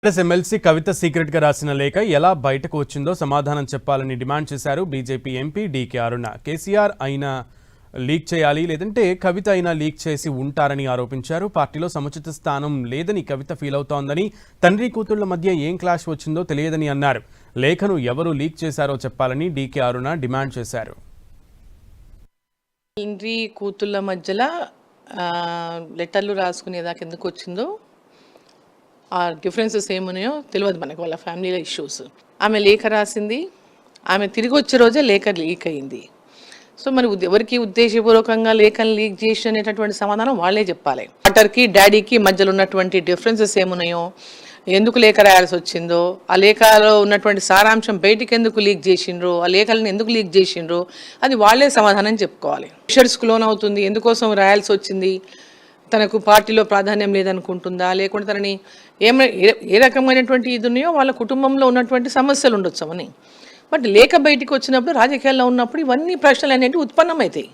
MLC కవిత secret గా రాసిన లేఖ ఎలా బయటకు వచ్చిందో సమాధానం చెప్పాలని డిమాండ్ చేశారు బీజేపీ ఎంపీ డీకే అరుణ. కేసీఆర్ అయినా లీక్ చేయాలి, లేదంటే కవిత అయినా లీక్ చేసి ఉంటారని ఆరోపించారు. పార్టీలో సముచిత స్థానం లేదని కవిత ఫీల్ అవుతోందని, తండ్రి కూతుళ్ల మధ్య ఏం క్లాష్ వచ్చిందో తెలియదని అన్నారు. లేఖను ఎవరు లీక్ చేశారో చెప్పాలని డీకే అరుణ డిమాండ్ చేశారు. తండ్రి కూతుళ్ళ మధ్యలో లెటర్లు రాసుకునేదాకా ఎందుకు వచ్చిందో, ఆ డిఫరెన్సెస్ ఏమున్నాయో తెలియదు మనకు, వాళ్ళ ఫ్యామిలీలో ఇష్యూస్. ఆమె లేఖ రాసింది, ఆమె తిరిగి వచ్చే రోజే లేఖ లీక్ అయింది. సో మరి ఎవరికి ఉద్దేశపూర్వకంగా లేఖను లీక్ చేసి అనేటటువంటి సమాధానం వాళ్ళే చెప్పాలి. డాటర్కి డాడీకి మధ్యలో ఉన్నటువంటి డిఫరెన్సెస్ ఏమున్నాయో, ఎందుకు లేఖ రాయాల్సి వచ్చిందో, ఆ లేఖలో ఉన్నటువంటి సారాంశం బయటికి ఎందుకు లీక్ చేసిండ్రో, ఆ లేఖలను ఎందుకు లీక్ చేసిండ్రో అది వాళ్ళే సమాధానం చెప్పుకోవాలి. ప్రెషర్స్కు లోన్ అవుతుంది, ఎందుకోసం రాయాల్సి వచ్చింది, తనకు పార్టీలో ప్రాధాన్యం లేదనుకుంటుందా, లేకుంటే తనని ఏ రకమైనటువంటి ఇది ఉన్నాయో వాళ్ళ కుటుంబంలో ఉన్నటువంటి సమస్యలు ఉండొచ్చు అని. బట్ లేఖ బయటికి వచ్చినప్పుడు, రాజకీయాల్లో ఉన్నప్పుడు ఇవన్నీ ప్రశ్నలు అనేవి ఉత్పన్నమవుతాయి.